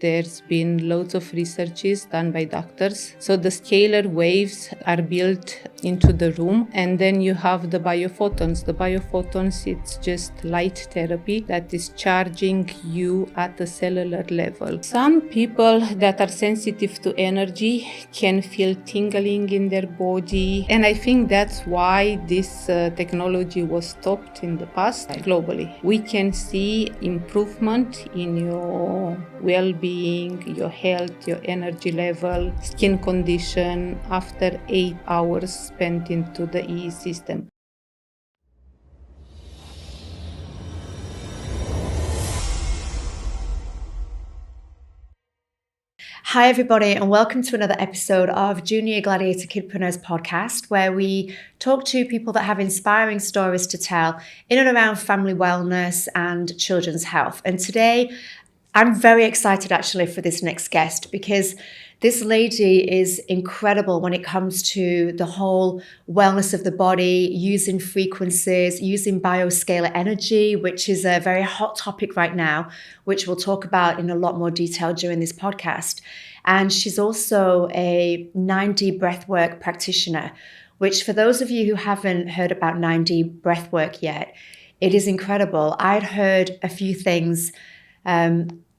There's been loads of researches done by doctors. So the scalar waves are built into the room, and then you have the biophotons. The biophotons, it's just light therapy that is charging you at the cellular level. Some people that are sensitive to energy can feel tingling in their body, and I think that's why this technology was stopped in the past globally. We can see improvement in your well-being, your health, your energy level, skin condition after 8 hours spent into the EE system. Hi everybody, and welcome to another episode of Junior Gladiators Kidpreneurs podcast, where we talk to people that have inspiring stories to tell in and around family wellness and children's health. And today I'm very excited actually for this next guest, because this lady is incredible when it comes to the whole wellness of the body, using frequencies, using Bio-Scalar Energy, which is a very hot topic right now, which we'll talk about in a lot more detail during this podcast. And she's also a 9D breathwork practitioner, which for those of you who haven't heard about 9D breathwork yet, it is incredible. I'd heard a few things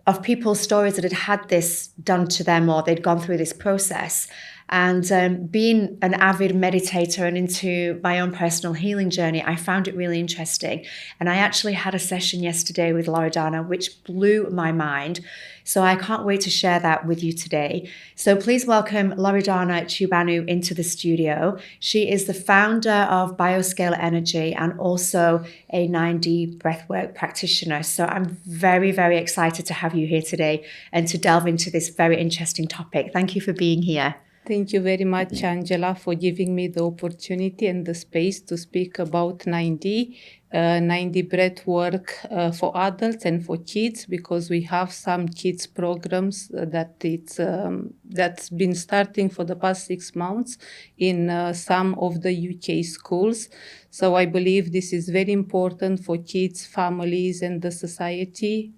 of people's stories that had this done to them, or they'd gone through this process. And being an avid meditator and into my own personal healing journey, I found it really interesting. And I actually had a session yesterday with Loredana, which blew my mind. So I can't wait to share that with you today. So please welcome Loredana Ciobanu into the studio. She is the founder of Bio-Scalar Energy and also a 9D breathwork practitioner. So I'm very, very excited to have you here today and to delve into this very interesting topic. Thank you for being here. Thank you very much, Angela, for giving me the opportunity and the space to speak about 9D breathwork for adults and for kids, because we have some kids programs that's been starting for the past 6 months in some of the UK schools. So I believe this is very important for kids, families, and the society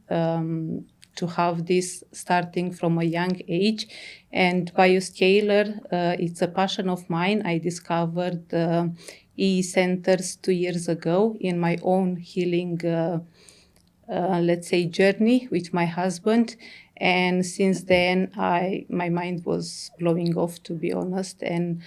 to have this starting from a young age. And Bio-Scalar, it's a passion of mine. I discovered EE centers 2 years ago in my own healing, journey with my husband. And since then, my mind was blowing off, to be honest. And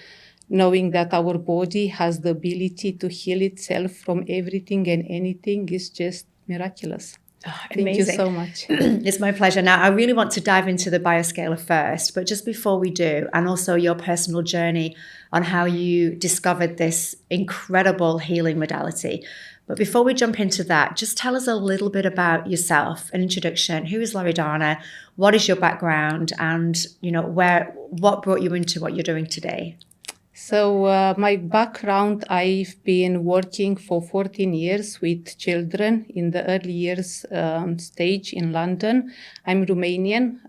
knowing that our body has the ability to heal itself from everything and anything is just miraculous. Oh, Thank you so much. It's my pleasure. Now, I really want to dive into the Bio-Scalar first, but just before we do, and also your personal journey on how you discovered this incredible healing modality. But before we jump into that, just tell us a little bit about yourself, an introduction. Who is Loredana? What is your background? And, what brought you into what you're doing today? So my background, I've been working for 14 years with children in the early years stage in London. I'm Romanian.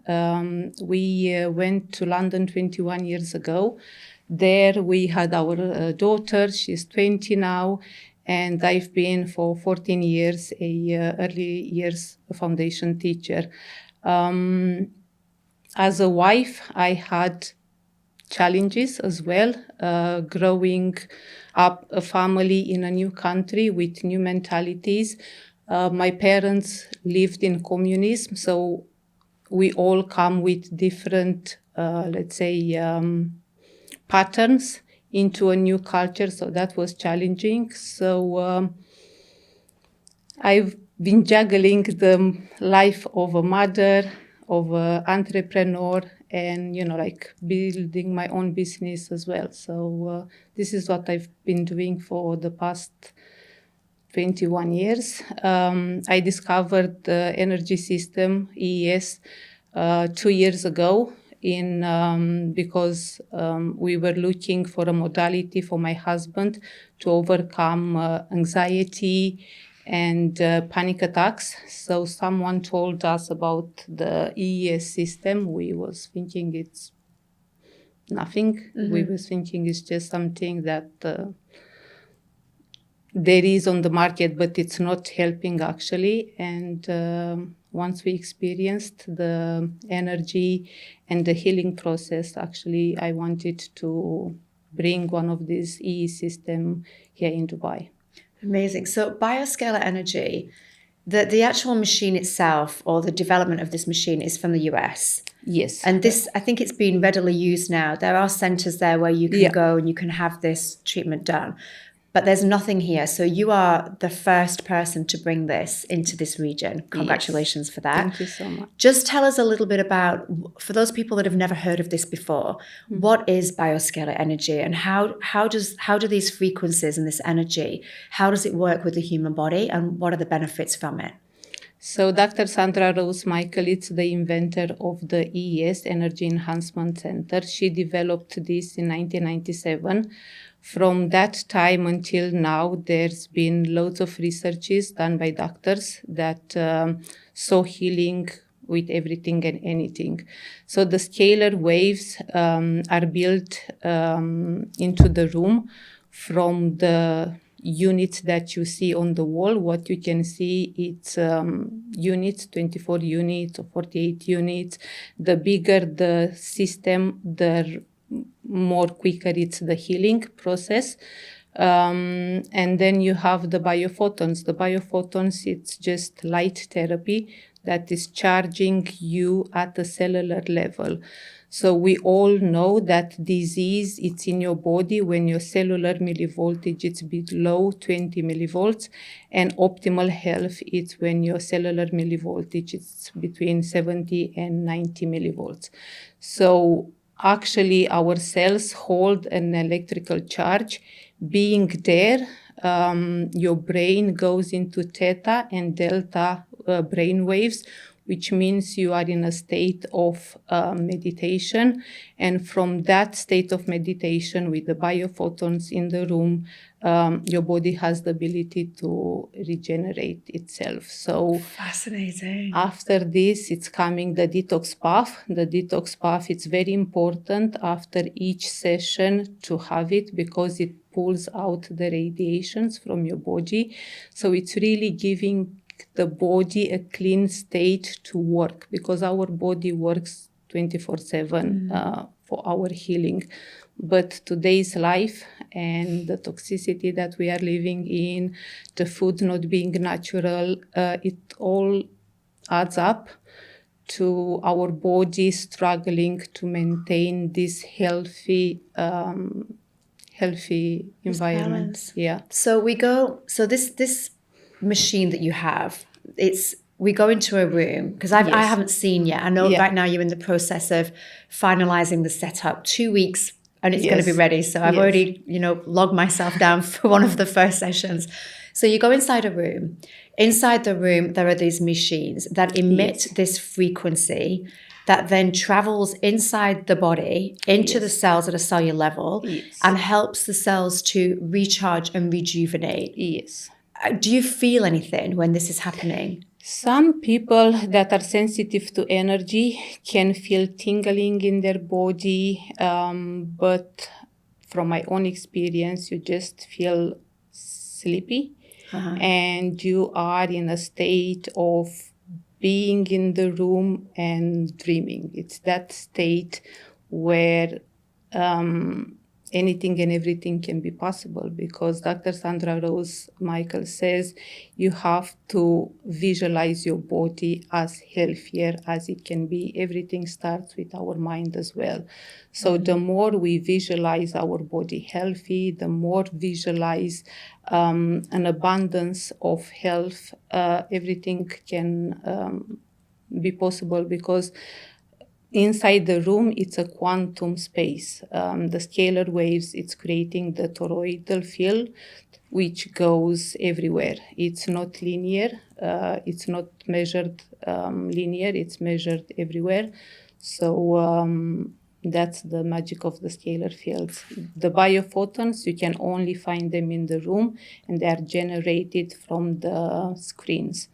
We went to London 21 years ago. There we had our daughter, she's 20 now, and I've been for 14 years a early years foundation teacher. As a wife, I had challenges as well, growing up a family in a new country with new mentalities. My parents lived in communism, so we all come with different, patterns into a new culture, so that was challenging. So I've been juggling the life of a mother, of an entrepreneur, and building my own business as well. So this is what I've been doing for the past 21 years. I discovered the energy system, EES, 2 years ago because we were looking for a modality for my husband to overcome anxiety and panic attacks. So someone told us about the EES system. We was thinking it's nothing. Mm-hmm. We was thinking it's just something that there is on the market, but it's not helping actually. And once we experienced the energy and the healing process, actually, I wanted to bring one of these EE system here in Dubai. Amazing. So Bio-Scalar Energy, the actual machine itself, or the development of this machine, is from the US. Yes. And this, I think it's being readily used now. There are centers there where you can go and you can have this treatment done. But there's nothing here. So you are the first person to bring this into this region. Congratulations for that. Thank you so much. Just tell us a little bit about, for those people that have never heard of this before, what is Bio-Scalar Energy, and how do these frequencies and this energy, how does it work with the human body, and what are the benefits from it? So Dr. Sandra Rose Michael is the inventor of the EES, Energy Enhancement Center. She developed this in 1997. From that time until now, there's been loads of researches done by doctors that saw healing with everything and anything. So the scalar waves are built into the room from the units that you see on the wall. What you can see, it's units, 24 units or 48 units. The bigger the system, the more quicker it's the healing process. And then you have the biophotons. The biophotons, it's just light therapy that is charging you at a cellular level. So we all know that disease, it's in your body when your cellular millivoltage is below 20 millivolts, and optimal health is when your cellular millivoltage is between 70 and 90 millivolts. So actually, our cells hold an electrical charge. Being there, your brain goes into theta and delta brain waves, which means you are in a state of meditation. And from that state of meditation with the biophotons in the room, your body has the ability to regenerate itself. So fascinating. After this, it's coming the detox path. The detox path, it's very important after each session to have it because it pulls out the radiations from your body. So it's really giving the body a clean state to work, because our body works 24/7 for our healing. But today's life and the toxicity that we are living in, the food not being natural, it all adds up to our body struggling to maintain this healthy environment. Yeah. So this machine that you have, we go into a room, because I haven't seen yet. I know right now you're in the process of finalizing the setup. 2 weeks and it's going to be ready. So I've already, logged myself down for one of the first sessions. So you go inside a room. Inside the room, there are these machines that emit this frequency that then travels inside the body into the cells at a cellular level and helps the cells to recharge and rejuvenate. Yes. Do you feel anything when this is happening? Some people that are sensitive to energy can feel tingling in their body, but from my own experience, you just feel sleepy and you are in a state of being in the room and dreaming. It's that state where anything and everything can be possible, because Dr. Sandra Rose Michael says you have to visualize your body as healthier as it can be. Everything starts with our mind as well. So the more we visualize our body healthy, the more visualize an abundance of health, everything can be possible, because inside the room, it's a quantum space. The scalar waves, it's creating the toroidal field, which goes everywhere. It's not linear. It's not measured linear. It's measured everywhere. So that's the magic of the scalar fields. The biophotons, you can only find them in the room, and they are generated from the screens.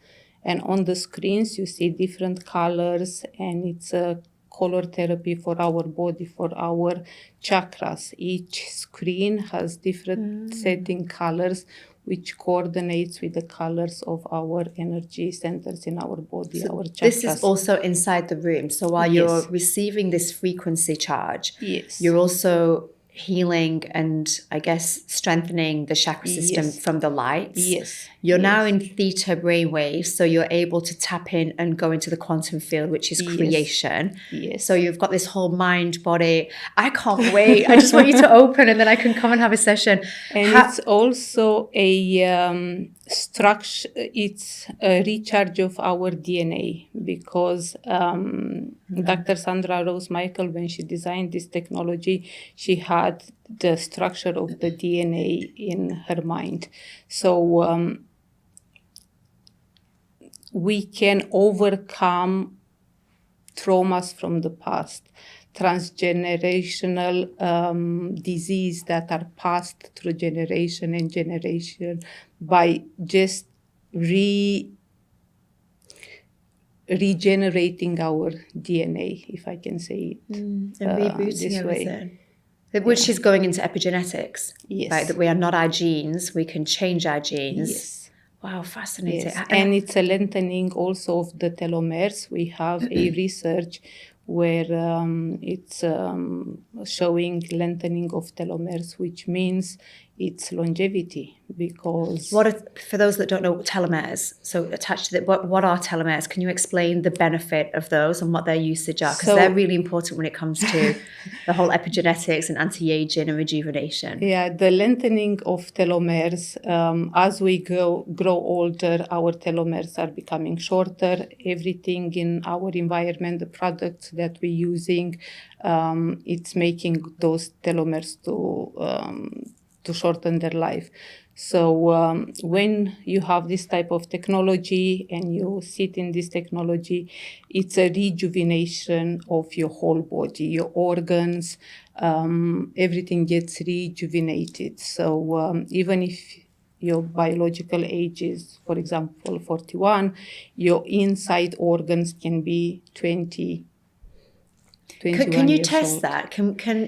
And on the screens, you see different colors, and it's a color therapy for our body, for our chakras. Each screen has different setting colors, which coordinates with the colors of our energy centers in our body, our chakras. This is also inside the room. So while Yes. you're receiving this frequency charge, Yes. you're also healing and I guess strengthening the chakra system Yes. from the lights. Yes. You're Yes. now in theta brainwaves, so you're able to tap in and go into the quantum field, which is Yes. creation. Yes. So you've got this whole mind, body. I can't wait. I just want you to open and then I can come and have a session. And it's also a structure, it's a recharge of our DNA because Dr. Sandra Rose Michael, when she designed this technology, she had the structure of the DNA in her mind. So we can overcome traumas from the past, transgenerational disease that are passed through generation and generation by just regenerating our DNA, if I can say it. And rebooting this everything. Which is going into epigenetics. Yes. Right? That we are not our genes. We can change our genes. Yes. Wow, fascinating. Yes. And it's a lengthening also of the telomeres. We have a research where it's showing lengthening of telomeres, which means it's longevity because... For those that don't know, telomeres, so attached to that, what are telomeres? Can you explain the benefit of those and what their usage are? Because they're really important when it comes to the whole epigenetics and anti-aging and rejuvenation. Yeah, the lengthening of telomeres, as we grow older, our telomeres are becoming shorter. Everything in our environment, the products that we're using, it's making those telomeres to shorten their life. So when you have this type of technology and you sit in this technology, it's a rejuvenation of your whole body, your organs, everything gets rejuvenated. So even if your biological age is, for example, 41, your inside organs can be 20, 21 Can you years test old. that?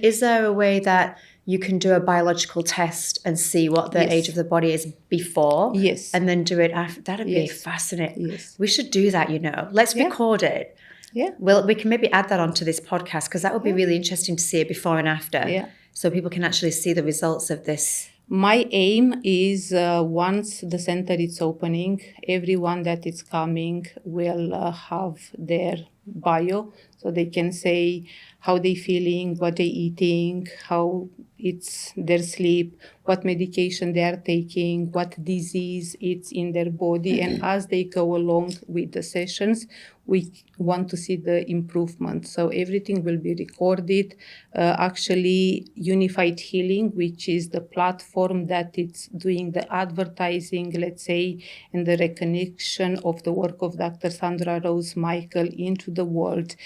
Is there a way that you can do a biological test and see what the Yes. age of the body is before? Yes. And then do it after? That'd be Yes. fascinating. Yes. We should do that, you know. Let's record it. Yeah. Well, we can maybe add that onto this podcast because that would be really interesting to see it before and after. Yeah. So people can actually see the results of this. My aim is once the center is opening, everyone that is coming will have their bio, so they can say how they feeling, what they eating, how it's their sleep, what medication they are taking, what disease it's in their body. And as they go along with the sessions, we want to see the improvement. So everything will be recorded. Actually, Unified Healing, which is the platform that it's doing the advertising, let's say, and the recognition of the work of Dr. Sandra Rose Michael into the world.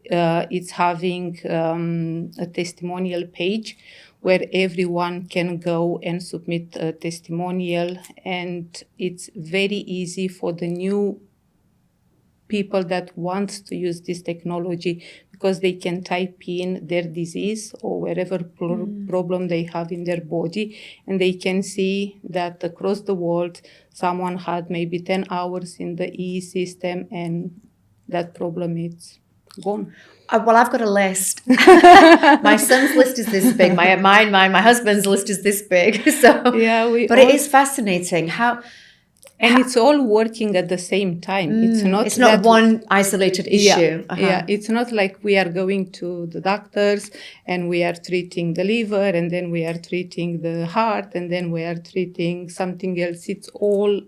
It's having a testimonial page where everyone can go and submit a testimonial, and it's very easy for the new people that want to use this technology because they can type in their disease or whatever problem they have in their body, and they can see that across the world someone had maybe 10 hours in the E system and that problem is gone. Well, I've got a list. My son's list is this big. My husband's list is this big. So, yeah, it is fascinating and it's all working at the same time. It's not one isolated issue. Yeah, it's not like we are going to the doctors and we are treating the liver and then we are treating the heart and then we are treating something else. It's all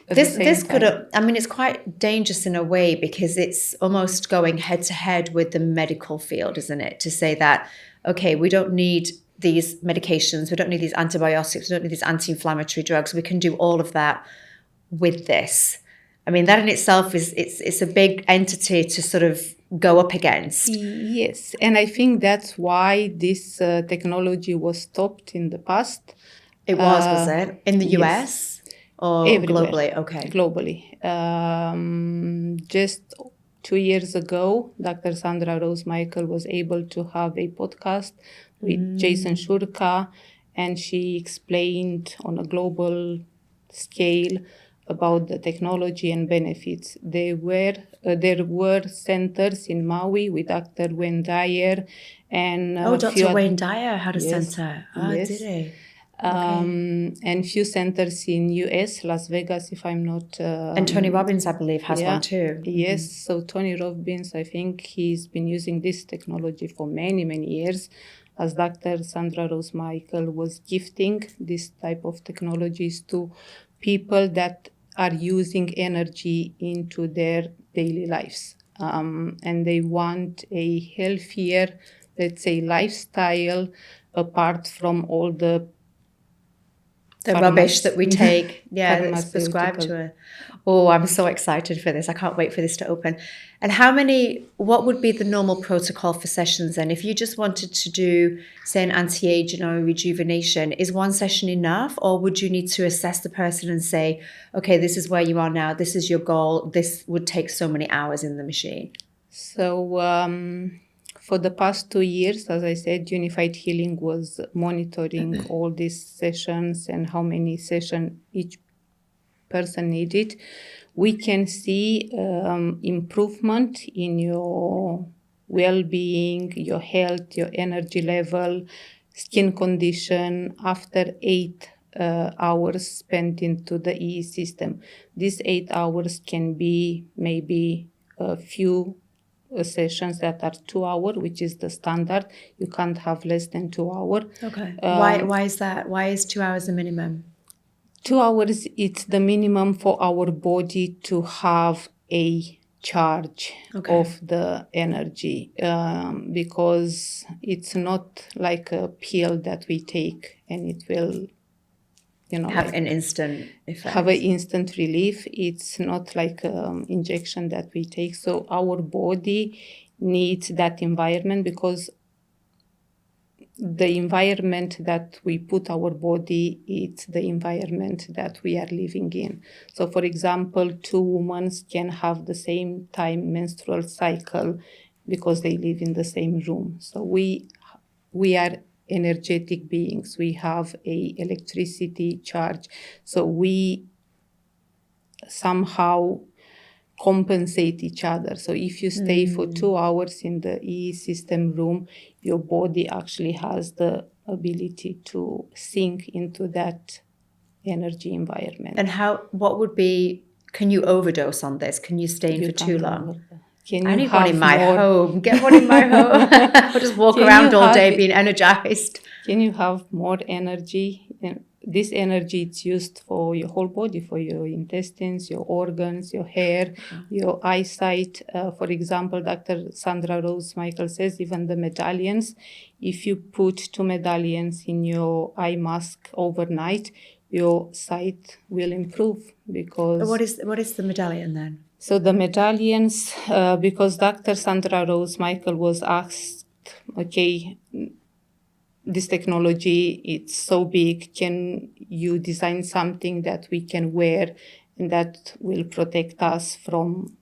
This could have, I mean, it's quite dangerous in a way because it's almost going head to head with the medical field, isn't it? To say that, okay, we don't need these medications, we don't need these antibiotics, we don't need these anti-inflammatory drugs. We can do all of that with this. I mean, that in itself it's a big entity to sort of go up against. Yes, and I think that's why this technology was stopped in the past. It was it? In the US? Yes. Or everywhere. Globally? Okay. Globally. Just 2 years ago, Dr. Sandra Rose Michael was able to have a podcast with Jason Shurka, and she explained on a global scale about the technology and benefits. There were centers in Maui with Dr. Wayne Dyer and Dr. Wayne Dyer had a Yes, center. yes. Did he? And few centers in US, Las Vegas, if I'm not... and Tony Robbins, I believe, has one too. Yes, so Tony Robbins, I think he's been using this technology for many, many years, as Dr. Sandra Rose Michael was gifting this type of technologies to people that are using energy into their daily lives. And they want a healthier, let's say, lifestyle apart from all the rubbish that we take, that's prescribed to it. Oh, I'm so excited for this. I can't wait for this to open. And what would be the normal protocol for sessions then? If you just wanted to do, say, an anti-aging or a rejuvenation, is one session enough? Or would you need to assess the person and say, okay, this is where you are now, this is your goal, this would take so many hours in the machine? So, for the past 2 years, as I said, Unified Healing was monitoring all these sessions and how many sessions each person needed. We can see improvement in your well-being, your health, your energy level, skin condition after 8 hours spent into the EE system. These 8 hours can be maybe a few sessions that are 2 hours, which is the standard. You can't have less than 2 hours. Okay. Why is that? Why is 2 hours the minimum? 2 hours, it's the minimum for our body to have a charge of the energy, because it's not like a pill that we take and it will have an instant effect. Have an instant relief. It's not like an injection that we take. So our body needs that environment, because the environment that we put our body, it's the environment that we are living in. So, for example, 2 women can have the same time menstrual cycle because they live in the same room. So we are energetic beings. We have a electricity charge. So we somehow compensate each other. So if you stay for 2 hours in the EE system room, your body actually has the ability to sink into that energy environment. And can you overdose on this? Can you stay in for too long? I need one in my home. Get one in my home. I'll just walk around all day being energized. Can you have more energy? This energy, it's used for your whole body, for your intestines, your organs, your hair, your eyesight. For example, Dr. Sandra Rose Michael says even the medallions, if you put 2 medallions in your eye mask overnight, your sight will improve. Because what is the medallion then? So the medallions, because Dr. Sandra Rose Michael was asked, okay, this technology, it's so big, can you design something that we can wear and that will protect us from,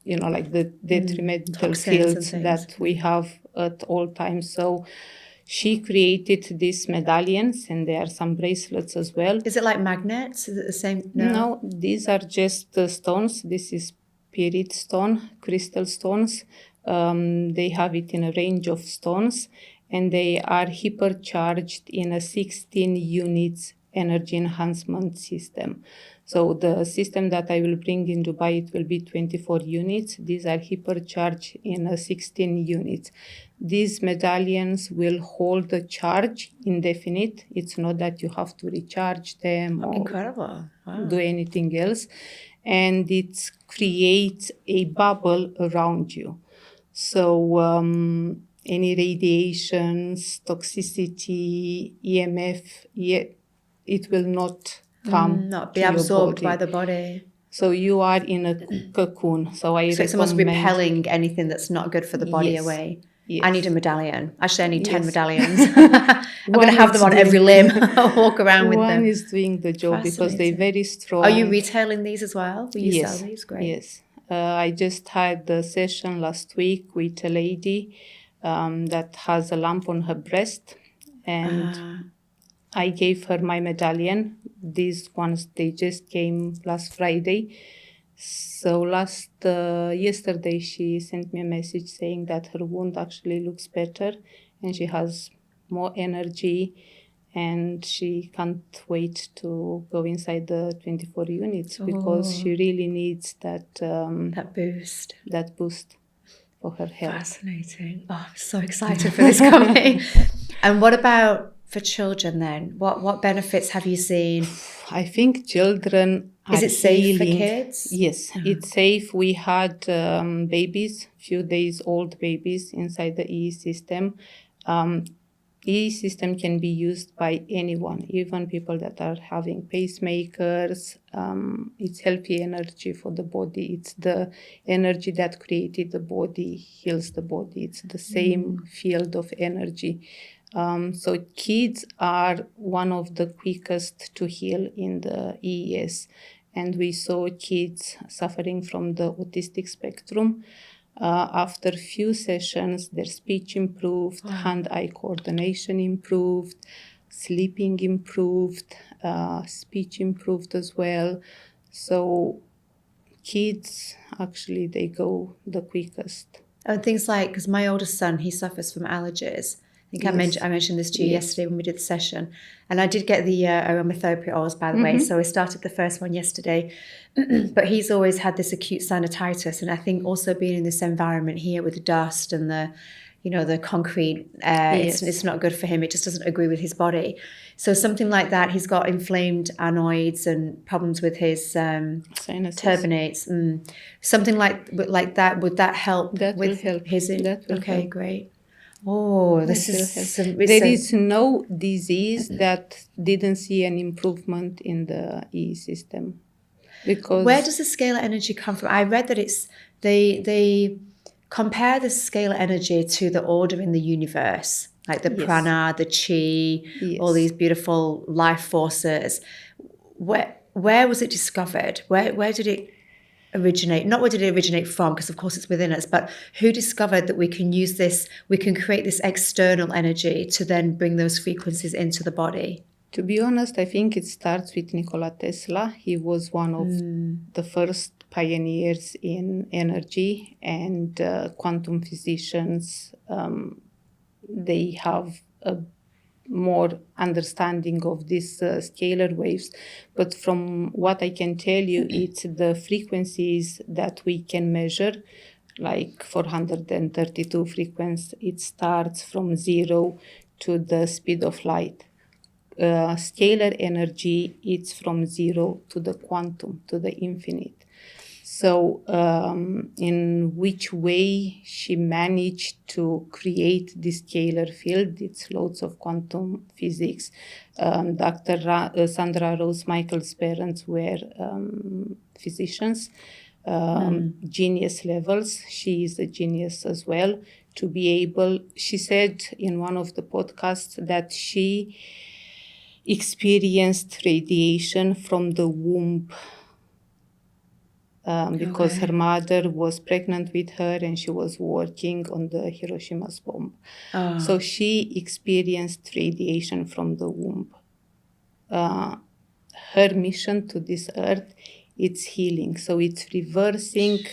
like the detrimental fields that we have at all times? So she created these medallions, and there are some bracelets as well. Is it like magnets? Is it the same? No, these are just stones. This is spirit stone, crystal stones. They have it in a range of stones, and they are hypercharged in a 16 units energy enhancement system. So the system that I will bring in Dubai, it will be 24 units. These are hypercharged in a 16 units. These medallions will hold the charge indefinite. It's not that you have to recharge them or do anything else. And it creates a bubble around you. So any radiations, toxicity, EMF, it will not come not be absorbed by the body. So you are in a cocoon. So it's almost repelling anything that's not good for the body away. Yes. I need a medallion. Actually, I need 10 medallions. I'm going to have them on every limb. I'll walk around with them. One is doing the job because they're very strong. Are you retailing these as well? Will you sell these? Great. Yes. I just had the session last week with a lady that has a lump on her breast, and I gave her my medallion. These ones, they just came last Friday. So yesterday she sent me a message saying that her wound actually looks better and she has more energy and she can't wait to go inside the 24 units because she really needs that boost for her health. Fascinating. Oh, I'm so excited for this coming. And what about for children then? What benefits have you seen? I think children Is it safe for kids? Yes, it's safe. We had babies, few days old babies inside the EE system. EE system can be used by anyone, even people that are having pacemakers. It's healthy energy for the body. It's the energy that created the body, heals the body. It's the same field of energy. So kids are one of the quickest to heal in the EES. And we saw kids suffering from the autistic spectrum. After a few sessions, their speech improved, hand-eye coordination improved, sleeping improved, speech improved as well. So kids, actually, they go the quickest. And things like, because my oldest son, he suffers from allergies. I think I mentioned this to you yesterday when we did the session. And I did get the aromatherapy oils, by the way. So I started the first one yesterday. But he's always had this acute sinusitis. And I think also being in this environment here with the dust and the concrete, it's not good for him. It just doesn't agree with his body. So something like that, he's got inflamed anoids and problems with his turbinates. Something like that, would that help? That will help. Okay, great. Oh, this is... There is no disease that didn't see an improvement in the EE system. Because where does the scalar energy come from? I read that they compare the scalar energy to the order in the universe, like the prana, the chi, all these beautiful life forces. Where was it discovered? Where did it originate? Not where did it originate from, because of course it's within us, but who discovered that we can use this, we can create this external energy to then bring those frequencies into the body? To be honest, I think it starts with Nikola Tesla. He was one of the first pioneers in energy, and quantum physicians, they have a more understanding of these scalar waves. But from what I can tell you, it's the frequencies that we can measure, like 432 frequency. It starts from 0 to the speed of light. Scalar energy, it's from 0 to the quantum, to the infinite. So in which way she managed to create this scalar field, it's loads of quantum physics. Dr. Sandra Rose Michael's parents were physicians, genius levels. She is a genius as well. To be able, she said in one of the podcasts that she experienced radiation from the womb. Because her mother was pregnant with her and she was working on the Hiroshima's bomb. So she experienced radiation from the womb. Her mission to this earth, it's healing. So it's reversing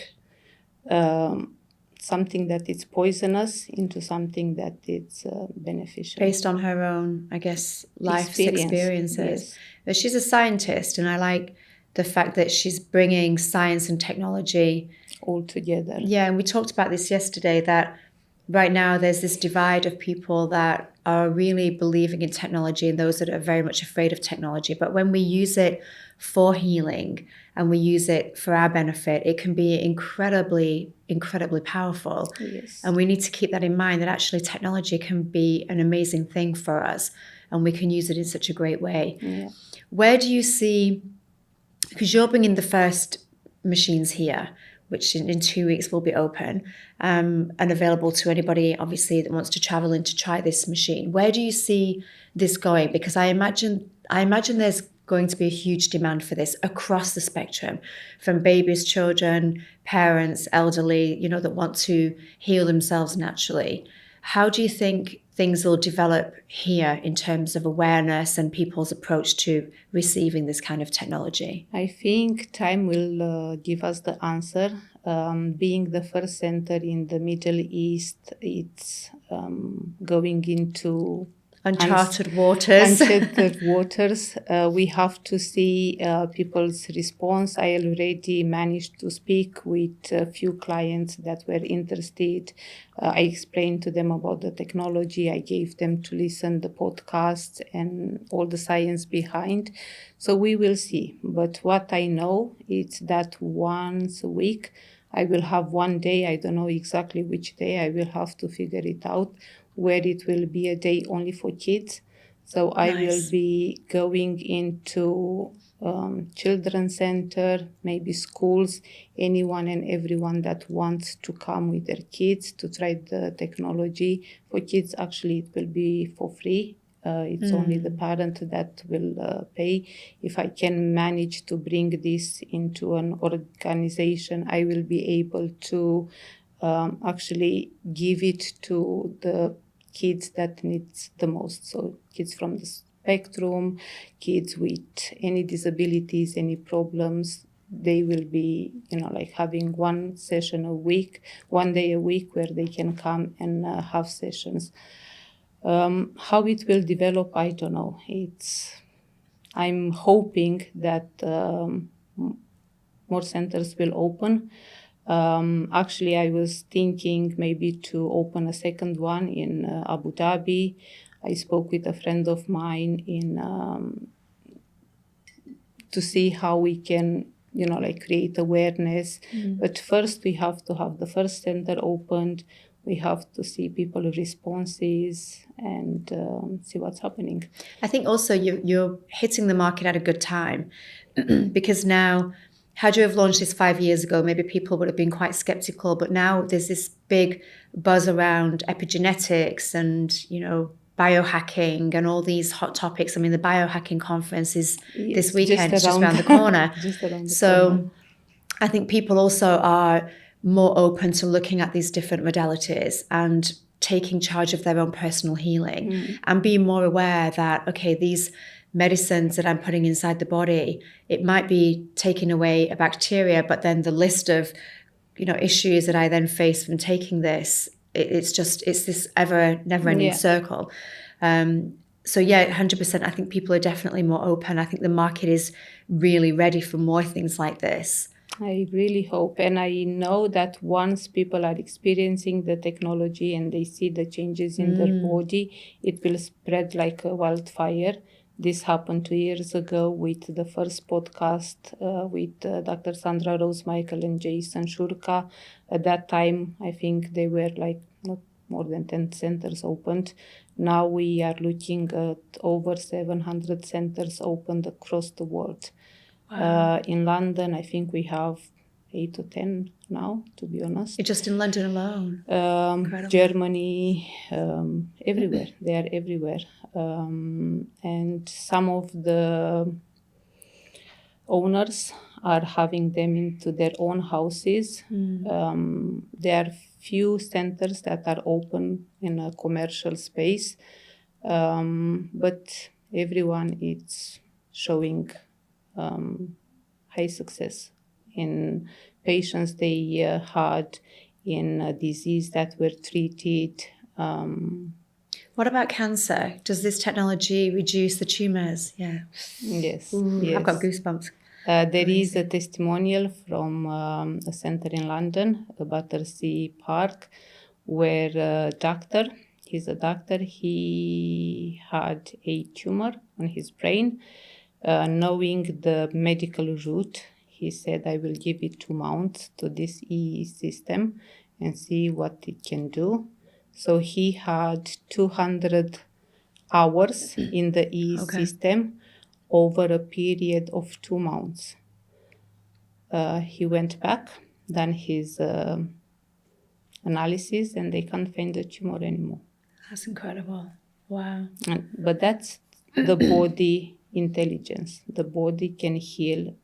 something that is poisonous into something that is beneficial. Based on her own, I guess, life's experiences. Yes. But she's a scientist, and I like the fact that she's bringing science and technology all together. Yeah, and we talked about this yesterday, that right now there's this divide of people that are really believing in technology and those that are very much afraid of technology. But when we use it for healing and we use it for our benefit, it can be incredibly, incredibly powerful. Yes. And we need to keep that in mind, that actually technology can be an amazing thing for us and we can use it in such a great way. Yeah. Where do you see... Because you're bringing the first machines here, which in 2 weeks will be open and available to anybody, obviously, that wants to travel in to try this machine. Where do you see this going? Because I imagine there's going to be a huge demand for this across the spectrum, from babies, children, parents, elderly, that want to heal themselves naturally. How do you think things will develop here in terms of awareness and people's approach to receiving this kind of technology? I think time will give us the answer. Being the first center in the Middle East, it's going into uncharted waters. Uncharted waters. We have to see people's response. I already managed to speak with a few clients that were interested. I explained to them about the technology. I gave them to listen the podcasts and all the science behind. So we will see. But what I know is that once a week, I will have one day, I don't know exactly which day, I will have to figure it out, where it will be a day only for kids. So I will be going into children's center, maybe schools, anyone and everyone that wants to come with their kids to try the technology. For kids, actually, it will be for free. It's only the parent that will pay. If I can manage to bring this into an organization, I will be able to actually give it to the kids that needs the most. So kids from the spectrum, kids with any disabilities, any problems, they will be, like having one session a week, one day a week where they can come and have sessions. How it will develop, I don't know. I'm hoping that more centers will open. Actually, I was thinking maybe to open a second one in Abu Dhabi. I spoke with a friend of mine to see how we can, create awareness. But first, we have to have the first center opened. We have to see people's responses and see what's happening. I think also you're hitting the market at a good time because now, had you have launched this 5 years ago, maybe people would have been quite skeptical. But now there's this big buzz around epigenetics and, biohacking and all these hot topics. I mean, the biohacking conference is this weekend, just around the corner. So I think people also are more open to looking at these different modalities and taking charge of their own personal healing and being more aware that, okay, these medicines that I'm putting inside the body, it might be taking away a bacteria, but then the list of, issues that I then face from taking this, it's this never-ending circle. So yeah, 100%, I think people are definitely more open. I think the market is really ready for more things like this. I really hope, and I know that once people are experiencing the technology and they see the changes in their body, it will spread like a wildfire. This happened 2 years ago with the first podcast with Dr. Sandra Rose Michael and Jason Shurka. At that time, I think they were like not more than 10 centers opened. Now we are looking at over 700 centers opened across the world. Wow. In London, I think we have 8 or 10 now, to be honest. Just in London alone? Germany, everywhere. They are everywhere. And some of the owners are having them into their own houses. There are few centers that are open in a commercial space, but everyone is showing high success in patients they had in a disease that were treated. What about cancer? Does this technology reduce the tumors? Yeah. Yes. Yes. I've got goosebumps. There is a testimonial from a center in London, Battersea Park, where he's a doctor, he had a tumor on his brain. Knowing the medical route, he said, I will give it 2 months to this EE system and see what it can do. So he had 200 hours in the EE system over a period of 2 months. He went back, done his analysis, and they can't find the tumor anymore. That's incredible. Wow. But that's the body intelligence. The body can heal.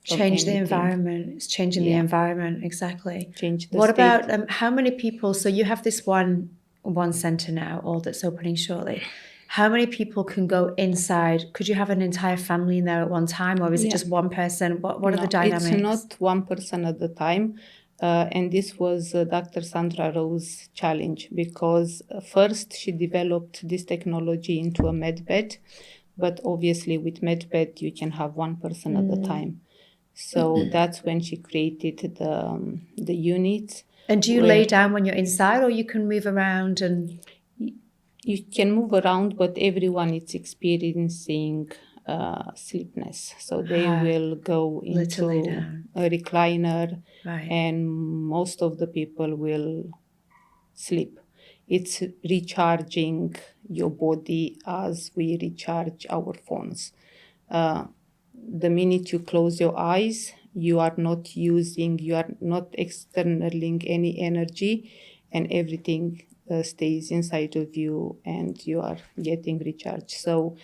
Change the environment. It's changing the environment, exactly. Change the What state. about how many people? So you have this one one center now, or that's opening shortly. How many people can go inside? Could you have an entire family in there at one time, or is it just one person? What are the dynamics? It's not one person at the time. And this was Dr. Sandra Rowe's challenge, because first she developed this technology into a med bed, but obviously with med bed you can have one person at the time. So that's when she created the units. And do you lay down when you're inside, or you can move around? And you can move around, but everyone is experiencing sleepness. So they will go into a recliner, and most of the people will sleep. It's recharging your body as we recharge our phones. The minute you close your eyes, you are not externaling any energy, and everything stays inside of you, and you are getting recharged. So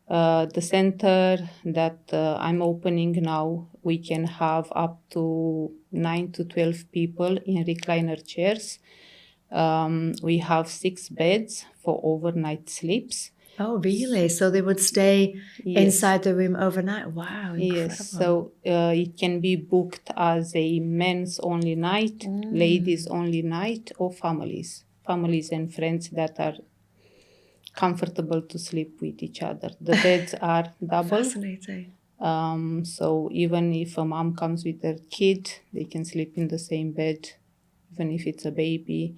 the center that I'm opening now, we can have up to 9 to 12 people in recliner chairs. We have 6 beds for overnight sleeps. Oh, really? So they would stay inside the room overnight? Wow, incredible. Yes, so it can be booked as a men's only night, ladies only night, or families and friends that are comfortable to sleep with each other. The beds are double. Fascinating. So even if a mom comes with her kid, they can sleep in the same bed, even if it's a baby.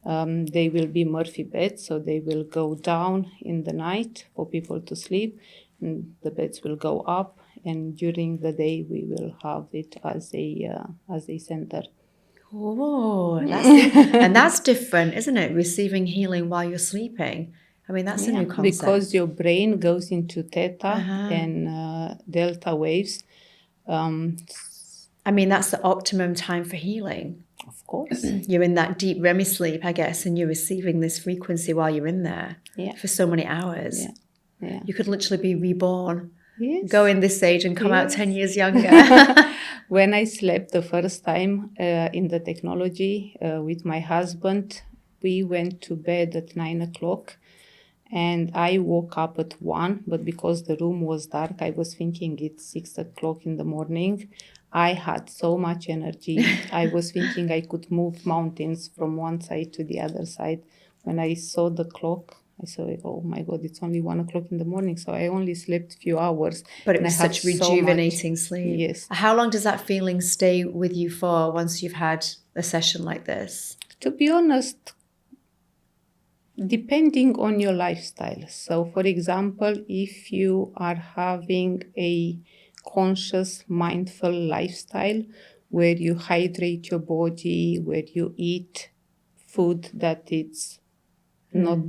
They will be Murphy beds, so they will go down in the night for people to sleep, and the beds will go up, and during the day we will have it as a center. Oh, that's different, isn't it? Receiving healing while you're sleeping. I mean, that's a new concept. Because your brain goes into theta and delta waves. I mean, that's the optimum time for healing. Of course. You're in that deep REM sleep, I guess, and you're receiving this frequency while you're in there for so many hours. Yeah. You could literally be reborn, go in this age and come out 10 years younger. When I slept the first time in the technology with my husband, we went to bed at 9 o'clock. And I woke up at 1, but because the room was dark, I was thinking it's 6 o'clock in the morning. I had so much energy. I was thinking I could move mountains from one side to the other side. When I saw the clock, I saw, oh my God, it's only 1 o'clock in the morning. So I only slept a few hours. But it was such rejuvenating sleep. Yes. How long does that feeling stay with you for once you've had a session like this? To be honest, depending on your lifestyle. So, for example, if you are having a conscious, mindful lifestyle where you hydrate your body, where you eat food that it's not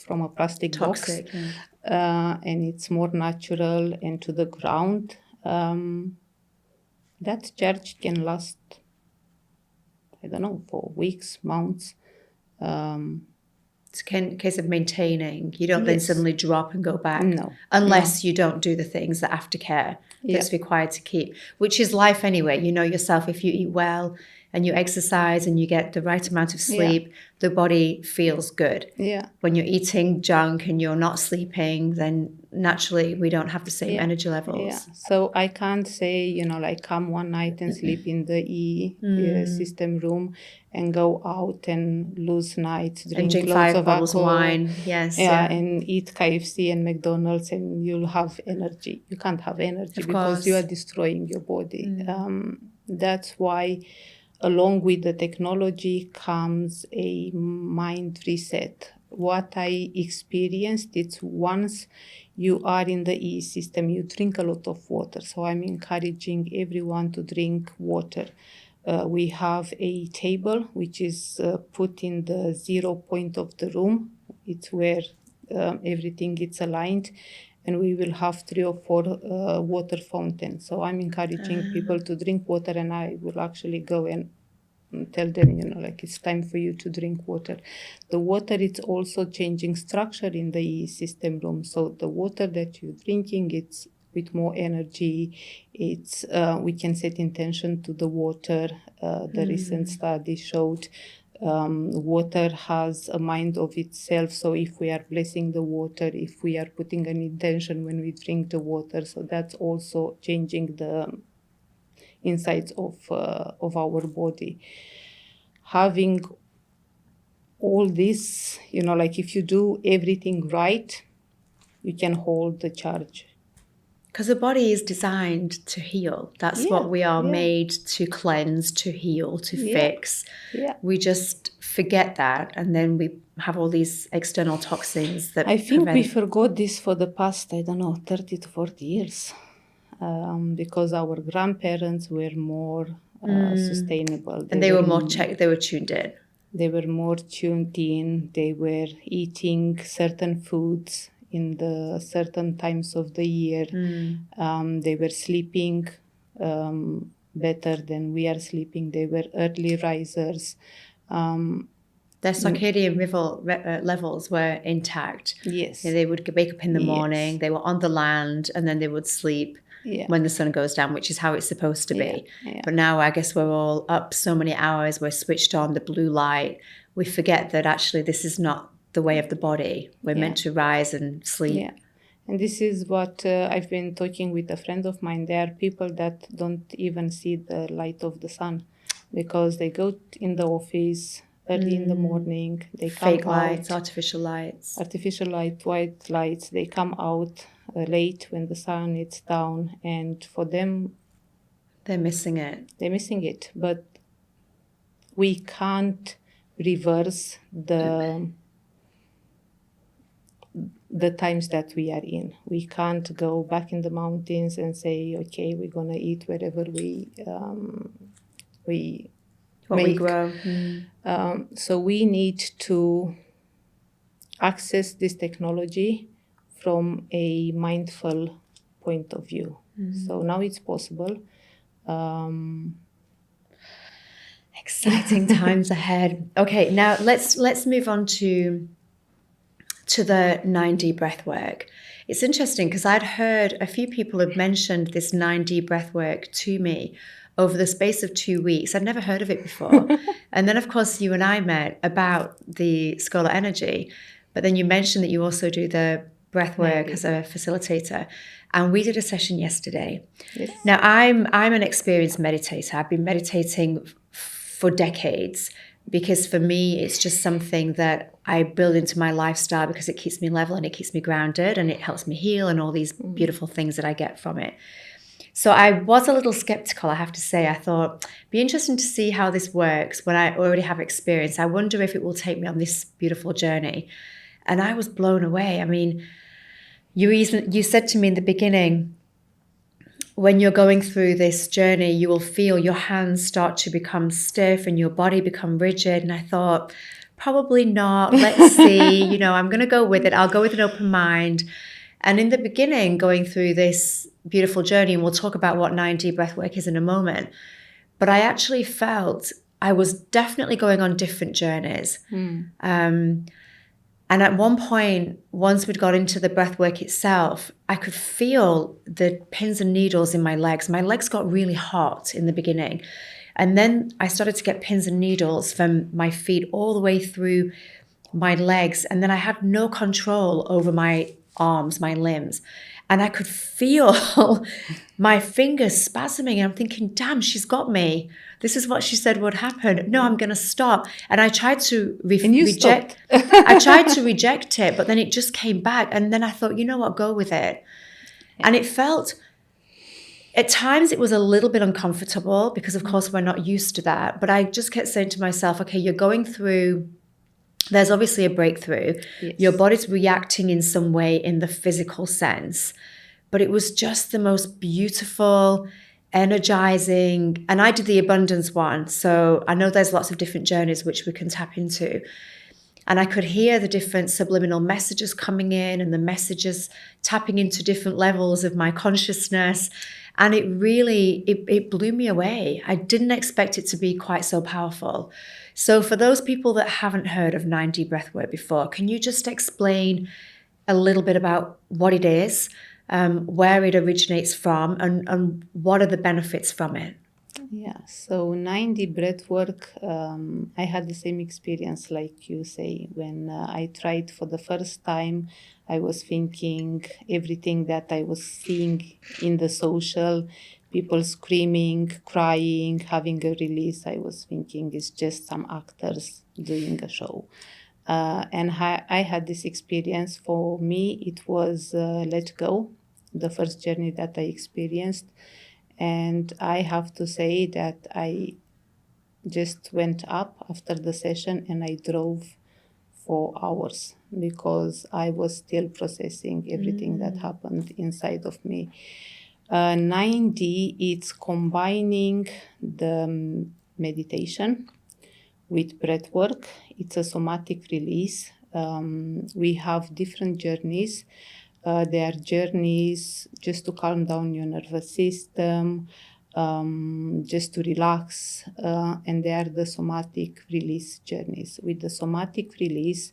from a plastic toxic, box, and it's more natural and to the ground, that charge can last, I don't know, for weeks, months. It's a case of maintaining. You don't then suddenly drop and go back. No. Unless you don't do the things, the aftercare that's required to keep, which is life anyway. You know yourself, if you eat well and you exercise and you get the right amount of sleep, the body feels good. Yeah. When you're eating junk and you're not sleeping, then naturally we don't have the same energy levels. Yeah. So I can't say, like come one night and sleep in the system room and go out and lose nights, drink 5 bottles of wine. Yes. And eat KFC and McDonald's, and you'll have energy. You can't have energy because you are destroying your body. That's why along with the technology comes a mind reset. What I experienced, it's once you are in the E system, you drink a lot of water. So I'm encouraging everyone to drink water. We have a table which is put in the 0 point of the room. It's where everything is aligned. And we will have 3 or 4 water fountains. So I'm encouraging people to drink water, and I will actually go and tell them, it's time for you to drink water. The water, it's also changing structure in the system room. So the water that you're drinking, it's with more energy. We can set intention to the water. The recent study showed water has a mind of itself. So if we are blessing the water, if we are putting an intention when we drink the water, so that's also changing the insides of our body. Having all this, like if you do everything right, you can hold the charge. Because the body is designed to heal. That's what we are made to cleanse, to heal, to fix. Yeah. We just forget that, and then we have all these external toxins that I think we forgot this for the past, 30 to 40 years. Because our grandparents were more sustainable. And they were more they were tuned in. They were more tuned in. They were eating certain foods in the certain times of the year. They were sleeping better than we are sleeping. They were early risers. Their circadian levels were intact. Yes. They would wake up in the morning, they were on the land, and then they would sleep when the sun goes down, which is how it's supposed to be. Yeah. But now I guess we're all up so many hours, we're switched on the blue light. We forget that actually this is not the way of the body. We're meant to rise and sleep. Yeah. And this is what I've been talking with a friend of mine. There are people that don't even see the light of the sun because they go in the office early in the morning. They come Fake lights, artificial lights, white lights. They come out late when the sun is down, and for them, they're missing it. But we can't reverse the times that we are in. We can't go back in the mountains and say, okay, we're gonna eat wherever we grow. So we need to access this technology from a mindful point of view. So now it's possible. Exciting times ahead. Okay, now let's move on to the 9D breathwork. It's interesting because I'd heard a few people had mentioned this 9D breathwork to me over the space of 2 weeks. I'd never heard of it before. And then, of course, you and I met about the Scalar Energy, but then you mentioned that you also do the breathwork as a facilitator. And we did a session yesterday. Yes. Now, I'm an experienced meditator. I've been meditating for decades because for me, it's just something that I build into my lifestyle because it keeps me level and it keeps me grounded and it helps me heal and all these beautiful things that I get from it. So I was a little skeptical, I have to say. I thought, be interesting to see how this works when I already have experience. I wonder if it will take me on this beautiful journey. And I was blown away. I mean, you said to me in the beginning, when you're going through this journey, you will feel your hands start to become stiff and your body become rigid. And I thought, probably not. Let's see. I'm going to go with it. I'll go with an open mind. And in the beginning, going through this beautiful journey, and we'll talk about what 9D breathwork is in a moment, but I actually felt I was definitely going on different journeys. And at one point, once we'd got into the breathwork itself, I could feel the pins and needles in my legs. My legs got really hot in the beginning. And then I started to get pins and needles from my feet all the way through my legs. And then I had no control over my arms, my limbs. And I could feel my fingers spasming. And I'm thinking, damn, she's got me. This is what she said would happen. No, I'm going to stop. And I tried to reject. I tried to reject it, but then it just came back. And then I thought, you know what, go with it. Yeah. And it felt, at times it was a little bit uncomfortable because of course we're not used to that. But I just kept saying to myself, okay, you're going through, there's obviously a breakthrough. Yes. Your body's reacting in some way in the physical sense. But it was just the most beautiful, energizing, and I did the abundance one. So I know there's lots of different journeys which we can tap into. And I could hear the different subliminal messages coming in and the messages tapping into different levels of my consciousness. And it really, it blew me away. I didn't expect it to be quite so powerful. So for those people that haven't heard of 9D breathwork before, can you just explain a little bit about what it is, where it originates from, and what are the benefits from it? Yeah, so 9D breathwork, I had the same experience like you say. When I tried for the first time, I was thinking everything that I was seeing in the social, people screaming, crying, having a release, I was thinking it's just some actors doing a show. And I had this experience. For me, it was let go, the first journey that I experienced. And I have to say that I just went up after the session and I drove for hours because I was still processing everything that happened inside of me. 9D, it's combining the meditation with breath work. It's a somatic release. We have different journeys. There are journeys just to calm down your nervous system, just to relax, and they are the somatic release journeys. With the somatic release,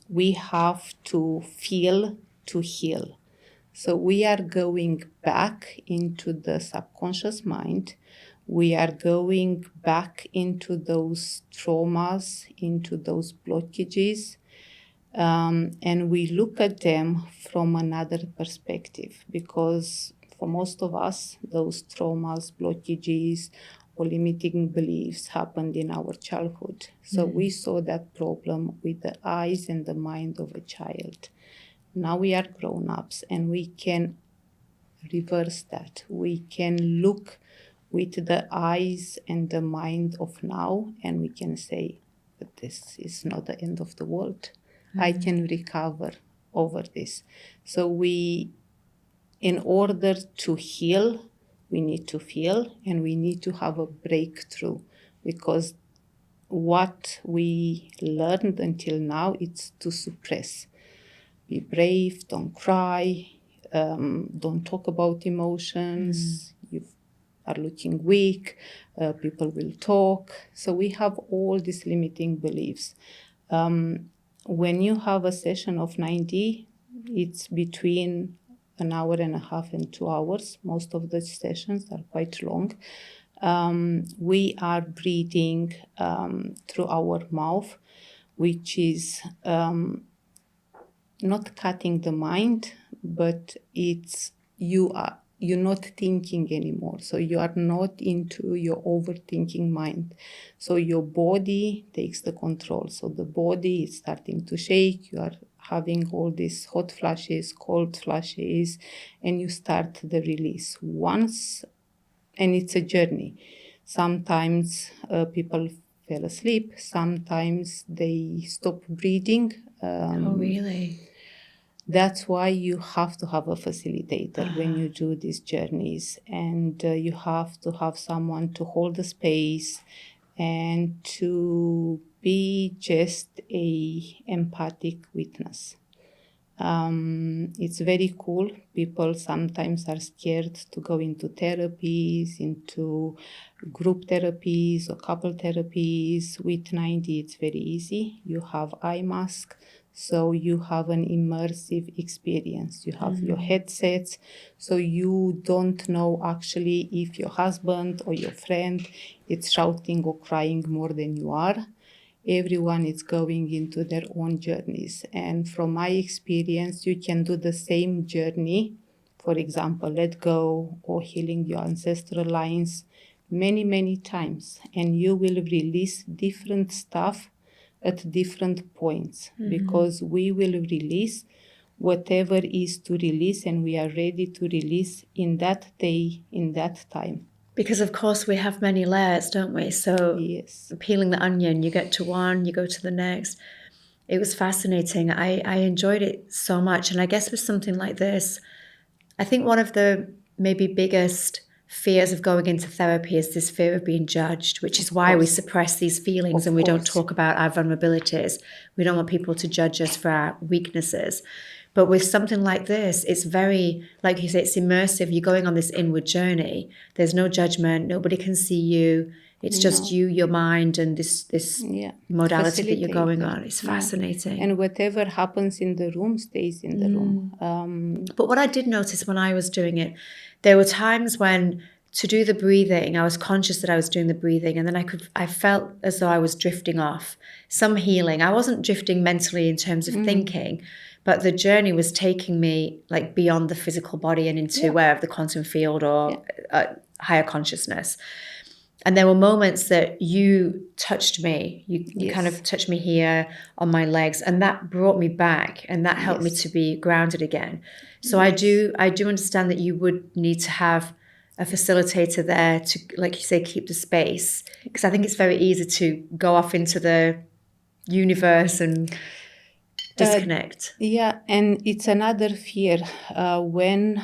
we have to feel to heal. So we are going back into the subconscious mind. We are going back into those traumas, into those blockages, and we look at them from another perspective, because for most of us, those traumas, blockages, or limiting beliefs happened in our childhood. So we saw that problem with the eyes and the mind of a child. Now we are grown-ups and we can reverse that. We can look with the eyes and the mind of now, and we can say, but this is not the end of the world. I can recover over this. So in order to heal, we need to feel and we need to have a breakthrough, because what we learned until now is to suppress. Be brave, don't cry, don't talk about emotions. You are looking weak, people will talk. So we have all these limiting beliefs. When you have a session of 9D, it's between an hour and a half and 2 hours. Most of the sessions are quite long. We are breathing through our mouth, which is not cutting the mind, but you're not thinking anymore. So you are not into your overthinking mind. So your body takes the control. So the body is starting to shake. You are having all these hot flashes, cold flashes, and you start the release and it's a journey. Sometimes people fell asleep. Sometimes they stop breathing. Oh, really? That's why you have to have a facilitator when you do these journeys, and you have to have someone to hold the space and to be just a empathic witness. It's very cool. People sometimes are scared to go into therapies, into group therapies or couple therapies. With 9D, it's very easy. You have eye mask, so you have an immersive experience. You have your headsets, so you don't know actually if your husband or your friend is shouting or crying more than you are. Everyone is going into their own journeys. And from my experience, you can do the same journey, for example, let go or healing your ancestral lines many, many times. And you will release different stuff at different points, because we will release whatever is to release, and we are ready to release in that day, in that time. Because, of course, we have many layers, don't we? So Yes. peeling the onion, you get to one, you go to the next. It was fascinating. I enjoyed it so much. And I guess with something like this, I think one of the maybe biggest fears of going into therapy is this fear of being judged, which is why we suppress these feelings and we don't talk about our vulnerabilities. We don't want people to judge us for our weaknesses. But with something like this, it's very, like you say, it's immersive. You're going on this inward journey. There's no judgment. Nobody can see you. It's just you, your mind, and this modality that you're going on. It's fascinating. And whatever happens in the room stays in the room. But what I did notice when I was doing it, there were times when to do the breathing, I was conscious that I was doing the breathing, and then I felt as though I was drifting off. Some healing. I wasn't drifting mentally in terms of thinking, but the journey was taking me like beyond the physical body and into wherever the quantum field or higher consciousness. And there were moments that you touched me. You kind of touched me here on my legs, and that brought me back, and that helped me to be grounded again. So I do understand that you would need to have a facilitator there to, like you say, keep the space, because I think it's very easy to go off into the universe and disconnect. And it's another fear when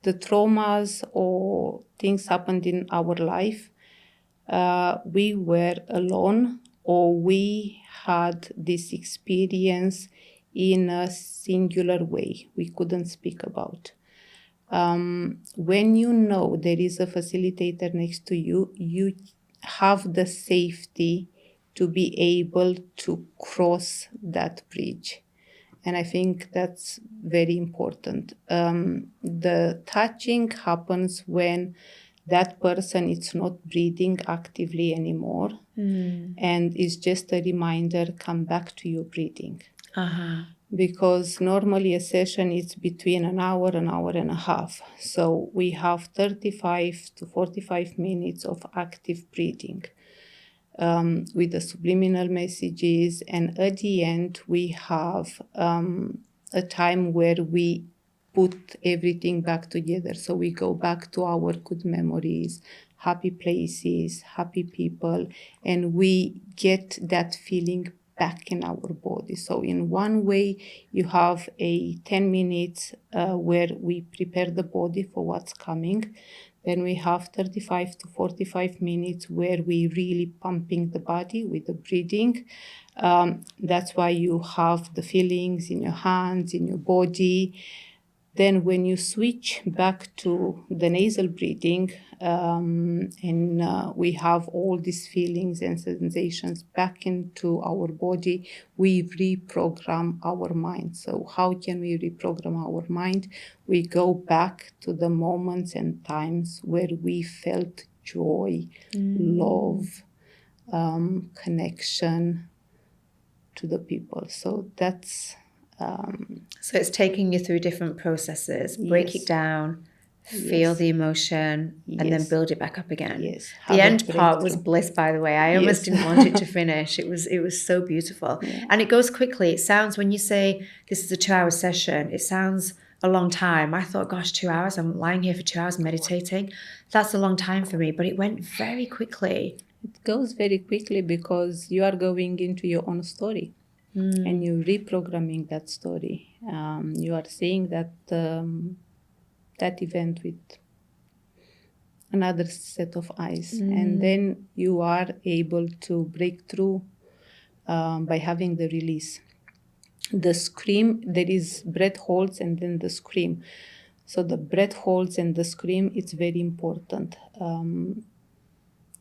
the traumas or things happened in our life, we were alone, or we had this experience in a singular way we couldn't speak about. When you know there is a facilitator next to you, you have the safety to be able to cross that bridge. And I think that's very important. The touching happens when that person is not breathing actively anymore. And it's just a reminder, come back to your breathing. Because normally a session is between an hour and a half. So we have 35 to 45 minutes of active breathing. With the subliminal messages, and at the end we have a time where we put everything back together. So we go back to our good memories, happy places, happy people, and we get that feeling back in our body. So in one way you have a 10 minutes where we prepare the body for what's coming. Then we have 35 to 45 minutes where we really pumping the body with the breathing. That's why you have the feelings in your hands, in your body. Then when you switch back to the nasal breathing, and we have all these feelings and sensations back into our body, we reprogram our mind. So how can we reprogram our mind? We go back to the moments and times where we felt joy, love, connection to the people. So that's... So it's taking you through different processes, break it down, feel the emotion, and then build it back up again. The end part was bliss, by the way. I almost didn't want it to finish. It was so beautiful. And it goes quickly. It sounds, when you say this is a 2-hour session, it sounds a long time. I thought, gosh, 2 hours, I'm lying here for 2 hours meditating. That's a long time for me, but it went very quickly. It goes very quickly because you are going into your own story. And you're reprogramming that story. You are seeing that that event with another set of eyes. And then you are able to break through by having the release. The scream, there is breath holds and then the scream. So the breath holds and the scream, it's very important.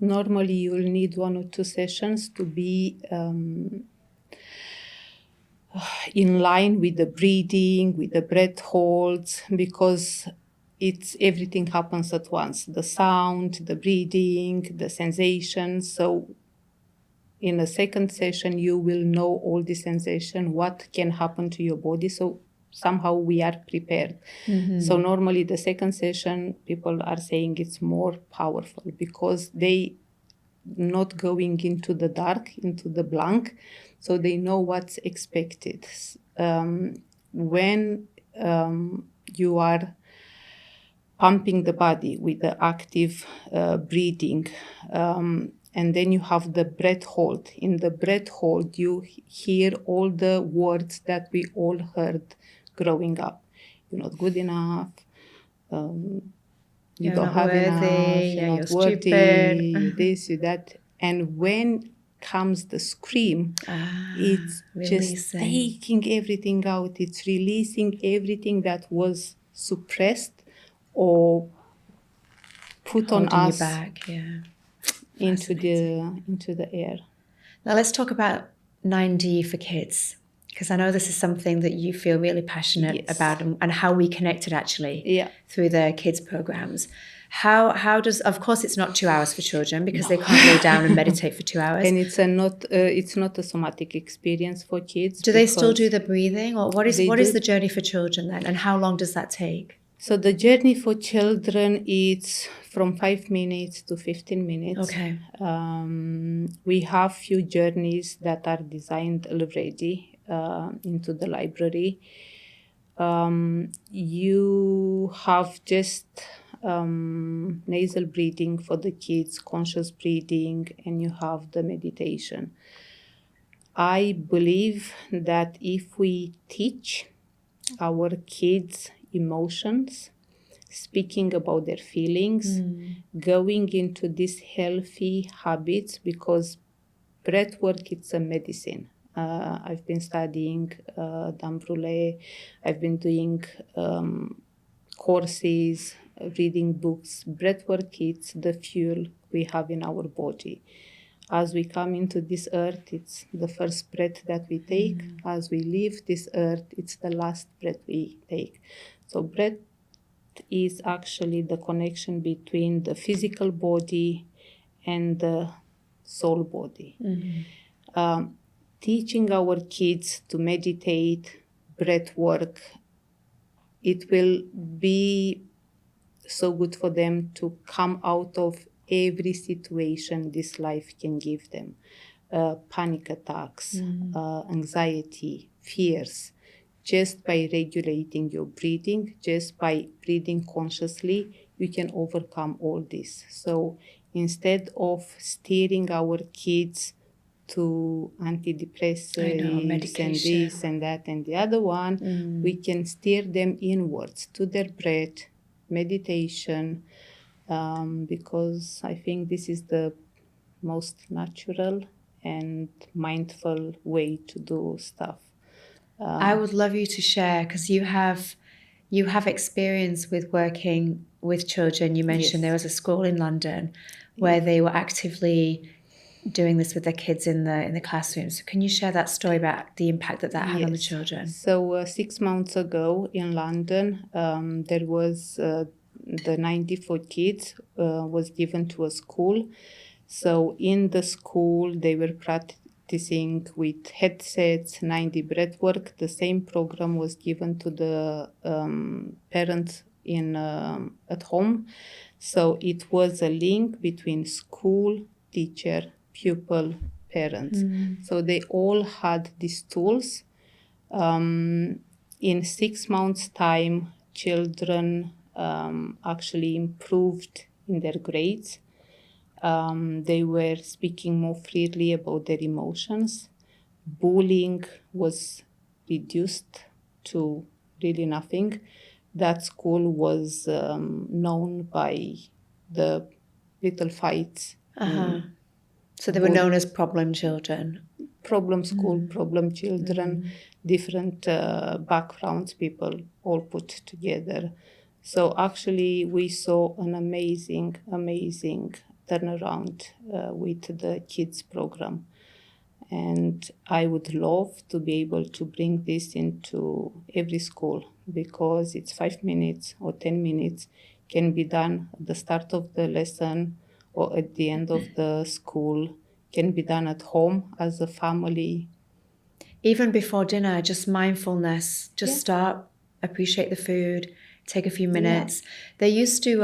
Normally you will need 1 or 2 sessions to be in line with the breathing, with the breath holds, because it's everything happens at once. The sound, the breathing, the sensations. So in a second session, you will know all the sensation, what can happen to your body. So somehow we are prepared. So normally the second session, people are saying it's more powerful because they not going into the dark, into the blank, so they know what's expected. When you are pumping the body with the active breathing, and then you have the breath hold. In the breath hold, you hear all the words that we all heard growing up. You're not good enough. You don't have enough. You're not worthy. You this, you that. And when comes the scream, it's releasing. Just taking everything out. It's releasing everything that was suppressed or put Holding on us you back, into the air. Now let's talk about 9D for kids, because I know this is something that you feel really passionate about, and how we connected actually through the kids programs. How does, of course it's not 2 hours for children because they can't lay down and meditate for 2 hours. And it's not a somatic experience for kids. Do they still do the breathing, or what is the journey for children then, and how long does that take? So the journey for children is from 5 minutes to 15 minutes. Okay. We have few journeys that are designed already into the library. You have just nasal breathing for the kids, conscious breathing, and you have the meditation. I believe that if we teach our kids emotions, speaking about their feelings, going into these healthy habits, because breathwork, it's a medicine. I've been studying dame brûlée. I've been doing courses, reading books. Breathwork, it's the fuel we have in our body. As we come into this earth, it's the first breath that we take. As we leave this earth, it's the last breath we take. So breath is actually the connection between the physical body and the soul body. Teaching our kids to meditate, breath work, it will be so good for them to come out of every situation this life can give them. Panic attacks, anxiety, fears. Just by regulating your breathing, just by breathing consciously, you can overcome all this. So instead of steering our kids to antidepressants and this and that and the other one, we can steer them inwards to their breath, meditation, because I think this is the most natural and mindful way to do stuff. I would love you to share, because you have experience with working with children. You mentioned there was a school in London where they were actively doing this with their kids in the classrooms. So can you share that story about the impact that had on the children? So 6 months ago in London, there was the 94 kids was given to a school. So in the school, they were practicing with headsets, 90 breathwork. The same program was given to the parents at home. So it was a link between school, teacher, pupil, parents. So they all had these tools. In 6 months' time, children actually improved in their grades. They were speaking more freely about their emotions. Bullying was reduced to really nothing. That school was known by the little fights. So they were known as problem children. Problem school, problem children, different backgrounds, people all put together. So actually we saw an amazing turnaround with the kids program. And I would love to be able to bring this into every school, because it's 5 minutes or 10 minutes, can be done at the start of the lesson or at the end of the school, can be done at home as a family. Even before dinner, just mindfulness, just stop, appreciate the food, take a few minutes. They used to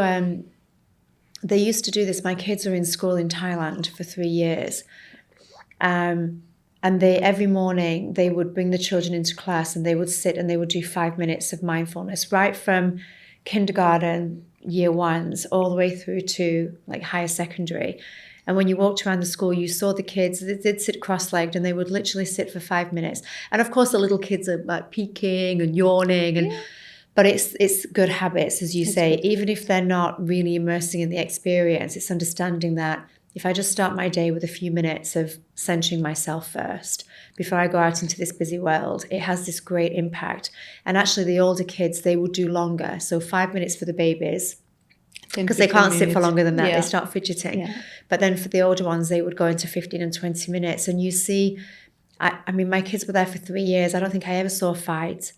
do this. My kids are in school in Thailand for 3 years. And every morning they would bring the children into class and they would sit and they would do 5 minutes of mindfulness, right from kindergarten, year ones, all the way through to like higher secondary. And when you walked around the school, you saw the kids, they'd sit cross-legged and they would literally sit for 5 minutes. And of course the little kids are like peeking and yawning, but it's good habits, as you say. Even if they're not really immersing in the experience, it's understanding that if I just start my day with a few minutes of centering myself first before I go out into this busy world, it has this great impact. And actually the older kids, they would do longer. So 5 minutes for the babies, because they can't sit for longer than that. They start fidgeting. But then for the older ones, they would go into 15 and 20 minutes. And you see, I mean, my kids were there for 3 years. I don't think I ever saw a fight.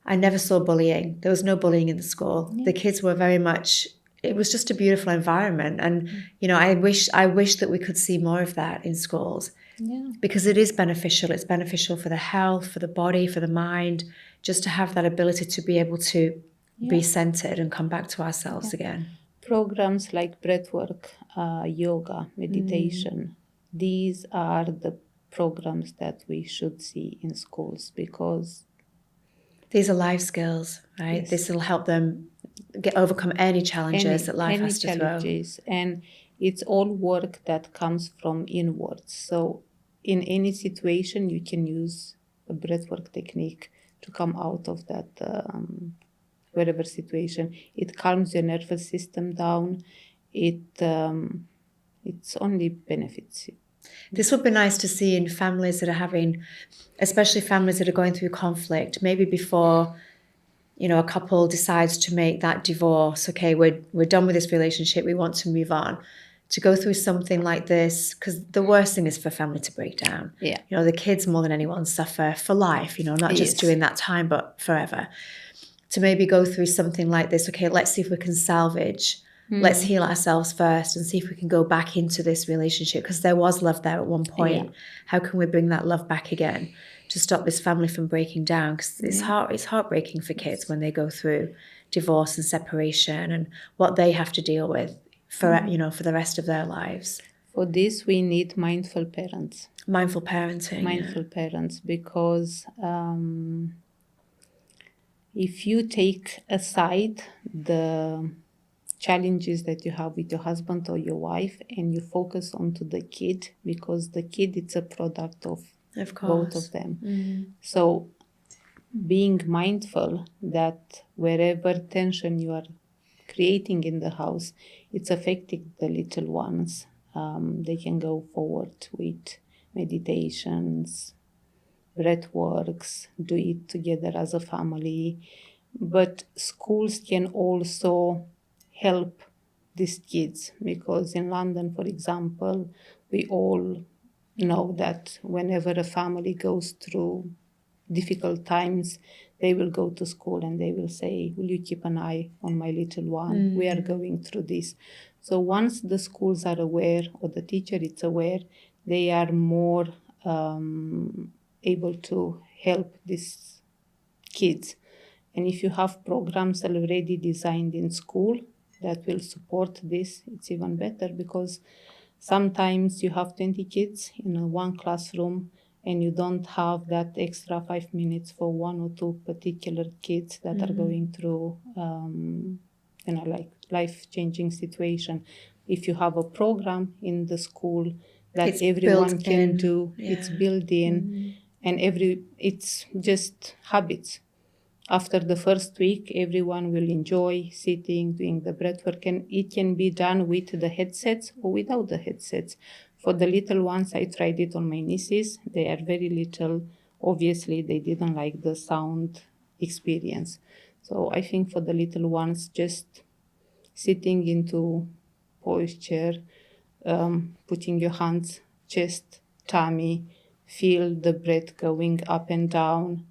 I never saw bullying. There was no bullying in the school. The kids were very much it was just a beautiful environment. And, you know, I wish that we could see more of that in schools. Yeah. Because it is beneficial. It's beneficial for the health, for the body, for the mind, just to have that ability to be able to be centered and come back to ourselves again. Programs like breathwork, yoga, meditation, these are the programs that we should see in schools, because these are life skills, right? Yes. This will help them overcome any challenges that life has to throw. And it's all work that comes from inwards. So in any situation, you can use a breathwork technique to come out of that whatever situation. It calms your nervous system down. It's only benefits you. This would be nice to see in families that are having, especially families that are going through conflict, maybe before, you know, a couple decides to make that divorce. Okay, we're done with this relationship. We want to move on. To go through something like this, because the worst thing is for family to break down. Yeah. You know, the kids more than anyone suffer for life, you know, not just during that time, but forever. To maybe go through something like this, okay, let's see if we can salvage. Let's heal ourselves first and see if we can go back into this relationship, because there was love there at one point. Yeah. How can we bring that love back again to stop this family from breaking down? Because it's heartbreaking for kids when they go through divorce and separation and what they have to deal with for for the rest of their lives. For this, we need mindful parents. Mindful parenting. Mindful parents, because if you take aside the challenges that you have with your husband or your wife and you focus onto the kid, because the kid, it's a product of both of them. So being mindful that wherever tension you are creating in the house, it's affecting the little ones. They can go forward with meditations, breathworks, do it together as a family. But schools can also help these kids, because in London, for example, we all know that whenever a family goes through difficult times, they will go to school and they will say, will you keep an eye on my little one? We are going through this. So once the schools are aware, or the teacher is aware, they are more able to help these kids. And if you have programs already designed in school that will support this, it's even better, because sometimes you have 20 kids in one classroom and you don't have that extra 5 minutes for one or two particular kids that are going through, like life-changing situation. If you have a program in the school that it's everyone can do, it's built in, and it's just habits. After the first week, everyone will enjoy sitting, doing the breathwork, and it can be done with the headsets or without the headsets. For the little ones, I tried it on my nieces. They are very little. Obviously, they didn't like the sound experience. So I think for the little ones, just sitting into posture, putting your hands, chest, tummy, feel the breath going up and down,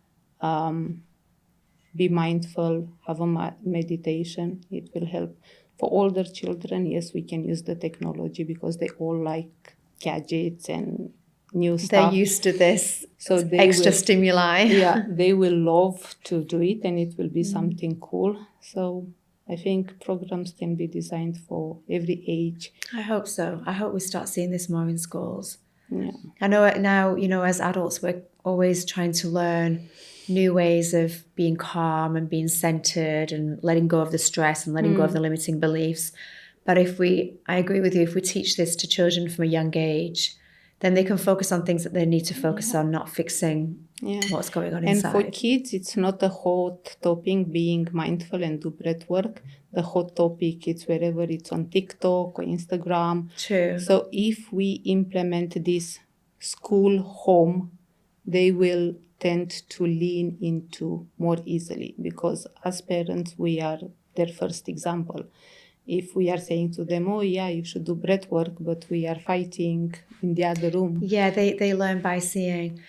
be mindful, have a meditation, it will help. For older children, yes, we can use the technology because they all like gadgets and new stuff. They're used to this, so they extra stimuli. Yeah, they will love to do it, and it will be something cool. So I think programs can be designed for every age. I hope so. I hope we start seeing this more in schools. Yeah. I know now, as adults, we're always trying to learn new ways of being calm and being centered and letting go of the stress and letting go of the limiting beliefs. But I agree with you, if we teach this to children from a young age, then they can focus on things that they need to focus on, not fixing what's going on inside. And for kids, it's not a hot topic being mindful and do breath work. The hot topic is wherever it's on TikTok or Instagram. True. So if we implement this school home, they will tend to lean into more easily, because as parents, we are their first example. If we are saying to them, oh yeah, you should do breath work, but we are fighting in the other room. Yeah, they learn by seeing.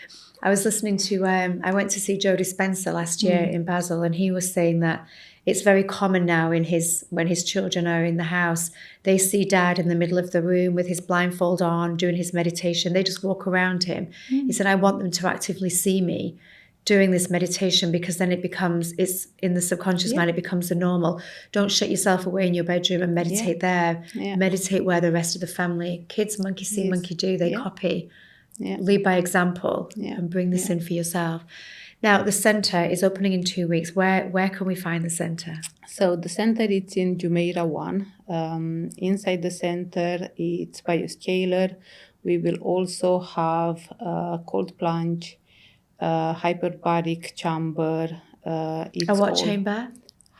I was listening to, I went to see Joe Dispenza last year in Basel, and he was saying that it's very common now when his children are in the house, they see dad in the middle of the room with his blindfold on, doing his meditation. They just walk around him. He said, I want them to actively see me doing this meditation, because then it's in the subconscious mind, it becomes the normal. Don't shut yourself away in your bedroom and meditate there. Meditate where the rest of the family, kids, monkey see, monkey do, they copy. Lead by example and bring this in for yourself. Now, the centre is opening in 2 weeks. Where can we find the centre? So the centre is in Jumeirah 1. Inside the centre, it's Bio-Scalar. We will also have cold plunge, hyperbaric chamber. A what chamber?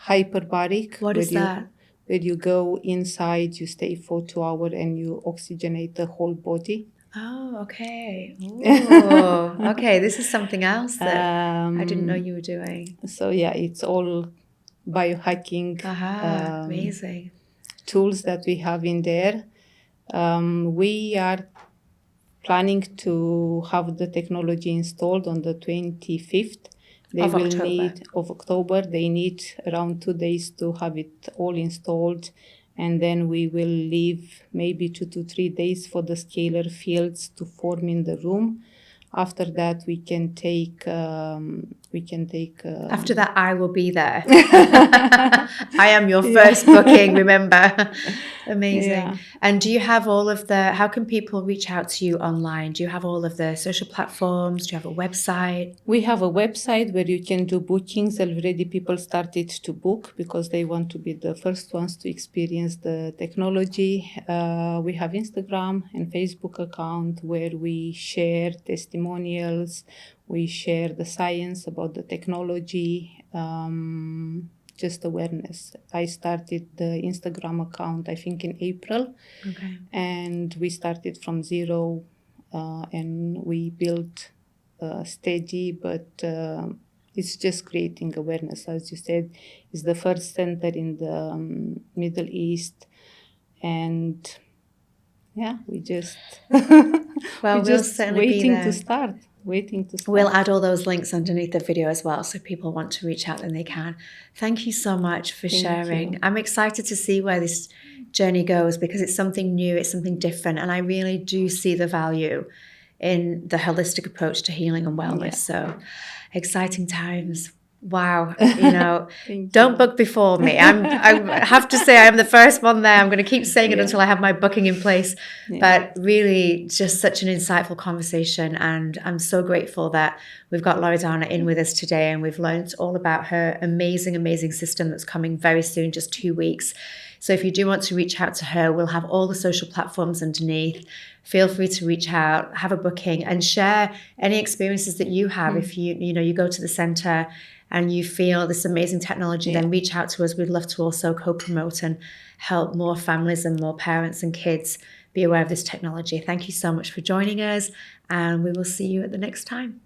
Hyperbaric. What is that? Where you go inside, you stay for 2 hours and you oxygenate the whole body. Oh, okay. Oh, okay. This is something else that I didn't know you were doing. So yeah, it's all biohacking amazing tools that we have in there. We are planning to have the technology installed on the 25th. Of October. They need around 2 days to have it all installed. And then we will leave maybe 2 to 3 days for the scalar fields to form in the room. After that, we can take. After that, I will be there. I am your first booking. Remember, amazing. Yeah. And do you have all of the? How can people reach out to you online? Do you have all of the social platforms? Do you have a website? We have a website where you can do bookings. Already, people started to book because they want to be the first ones to experience the technology. We have Instagram and Facebook account where we share testimonials. We share the science about the technology, just awareness. I started the Instagram account, I think, in April. Okay. And we started from zero and we built steady, but it's just creating awareness. As you said, it's the first center in the Middle East. And yeah, we just... Well, we'll certainly be there. Waiting to start. We'll add all those links underneath the video as well, so people want to reach out, then they can. Thank you so much for sharing. I'm excited to see where this journey goes, because it's something new, it's something different, and I really do see the value in the holistic approach to healing and wellness. So exciting times. Wow, don't book before me. I have to say, I'm the first one there. I'm going to keep saying it until I have my booking in place. But really, just such an insightful conversation. And I'm so grateful that we've got Loredana in with us today. And we've learned all about her amazing, amazing system that's coming very soon, just 2 weeks. So if you do want to reach out to her, we'll have all the social platforms underneath. Feel free to reach out, have a booking, and share any experiences that you have. If you go to the center and you feel this amazing technology, then reach out to us. We'd love to also co-promote and help more families and more parents and kids be aware of this technology. Thank you so much for joining us, and we will see you at the next time.